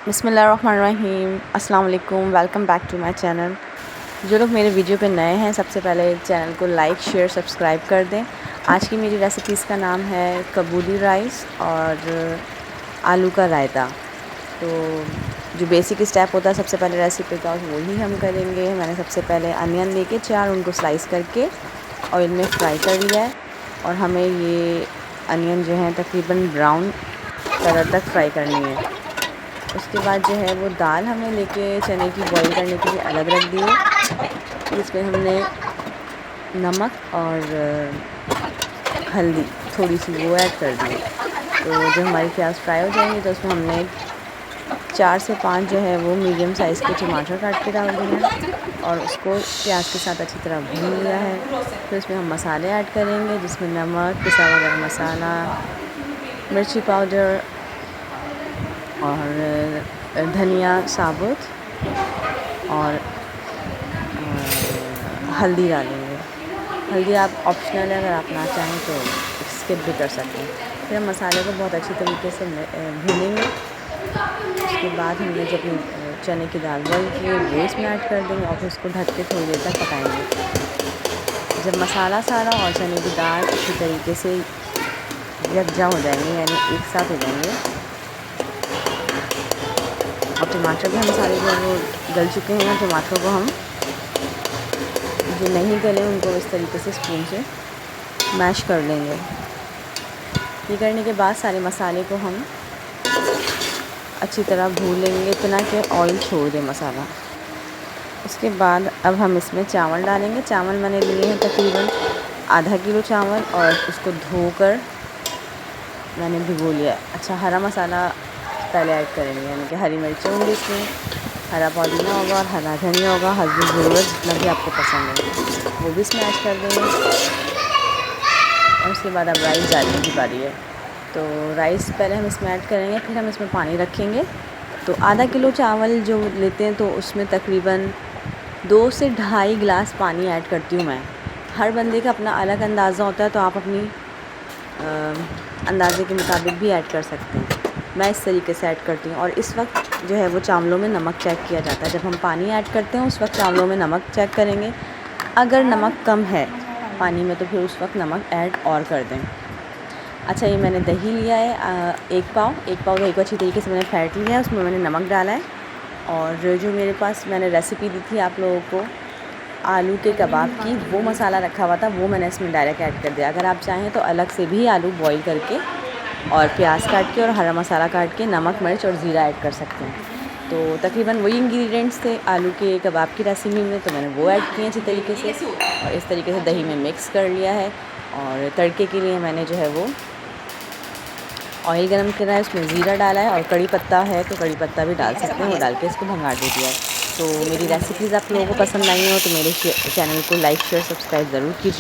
बिस्मिल्लाहिर्रहमानिर्रहीम, अस्सलाम वालेकुम, welcome back to my channel. जो लोग मेरे वीडियो पे नए हैं सबसे पहले चैनल को लाइक शेयर सब्सक्राइब कर दें। आज की मेरी रेसिपीज़ का नाम है कबूली राइस और आलू का रायता। तो जो बेसिक स्टेप होता है सबसे पहले रेसिपी का वही हम करेंगे। मैंने सबसे पहले अनियन लेके 4 उनको स्लाइस करके ऑयल में फ्राई कर लिया है और हमें ये अनियन जो है तकरीबन ब्राउन कलर तक फ्राई करनी है। उसके बाद जो है वो दाल हमें लेके चने की बॉईल करने के लिए अलग रख दी है, जिसमें हमने नमक और हल्दी थोड़ी सी वो ऐड कर दी। तो जब हमारी प्याज फ्राई हो जाएंगी तो उसमें हमने 4 से 5 जो है वो मीडियम साइज़ के टमाटर काट के डाल दिए और उसको प्याज के साथ अच्छी तरह भून लिया है। फिर इसमें हम मसाले ऐड करेंगे, जिसमें नमक, पिसा हुआ गरम मसाला, मिर्ची पाउडर और धनिया साबुत और हल्दी डालेंगे। हल्दी आप ऑप्शनल है, अगर आप ना चाहें तो स्किप भी कर सकते हैं। फिर हम मसाले को बहुत अच्छी तरीके से भूनेंगे। उसके बाद हमने जो अपनी चने की दाल बॉईल की है वो इसमें ऐड कर देंगे और फिर उसको ढक के थोड़ी देर तक पकाएंगे। जब मसाला सारा और चने की दाल अच्छी तरीके से यकजा हो जाएंगे, यानी एक साथ हो जाएंगे और टमाटर भी हम सारे जो वो गल चुके हैं, टमाटर को हम जो नहीं गले उनको इस तरीके से स्पून से मैश कर लेंगे। ये करने के बाद सारे मसाले को हम अच्छी तरह भून लेंगे, इतना कि ऑयल छोड़ दे मसाला। उसके बाद अब हम इसमें चावल डालेंगे। चावल मैंने लिए हैं तकरीबन आधा किलो चावल और उसको धोकर मैंने भिगो लिया। अच्छा, हरा मसाला पहले ऐड करेंगे, यानी कि हरी मिर्चें होंगी इसमें, हरा पुदीना होगा और हरा धनिया होगा, हल्दी ज़रूरत जितना भी आपको पसंद है वो भी इसमें ऐड कर देंगे। और उसके बाद अब राइस डालने की बारी है। तो राइस पहले हम इसमें ऐड करेंगे, फिर हम इसमें पानी रखेंगे। तो आधा किलो चावल जो लेते हैं तो उसमें तकरीबन 2 से ढाई गिलास पानी ऐड करती हूँ मैं। हर बंदे का अपना अलग अंदाज़ा होता है, तो आप अपनी अंदाज़े के मुताबिक भी ऐड कर सकते हैं। मैं इस तरीके से ऐड करती हूँ। और इस वक्त जो है वो चावलों में नमक चेक किया जाता है। जब हम पानी ऐड करते हैं उस वक्त चावलों में नमक चेक करेंगे। अगर नमक कम है पानी में तो फिर उस वक्त नमक ऐड और कर दें। अच्छा, ये मैंने दही लिया है 1 पाव दही को अच्छी तरीके से मैंने फेंट लिया है, उसमें मैंने नमक डाला है। और जो मेरे पास मैंने रेसिपी दी थी आप लोगों को आलू के कबाब की, वो मसाला रखा हुआ था, वो मैंने इसमें डायरेक्ट ऐड कर दिया। अगर आप चाहें तो अलग से भी आलू बॉईल करके और प्याज काट के और हरा मसाला काट के नमक, मिर्च और ज़ीरा ऐड कर सकते हैं। तो तकरीबन वही इंग्रेडिएंट्स थे आलू के कबाब की रेसिपी में, तो मैंने वो ऐड किए अच्छी तरीके से और इस तरीके से दही में मिक्स कर लिया है। और तड़के के लिए मैंने जो है वो ऑयल गरम करा है, उसमें ज़ीरा डाला है और कड़ी पत्ता है तो कड़ी पत्ता भी डाल सकते हैं, वो डाल के इसको भंगा दे दिया है। तो मेरी रेसिपीज़ आप लोगों को पसंद आई हो तो मेरे चैनल को लाइक शेयर सब्सक्राइब ज़रूर कीजिए।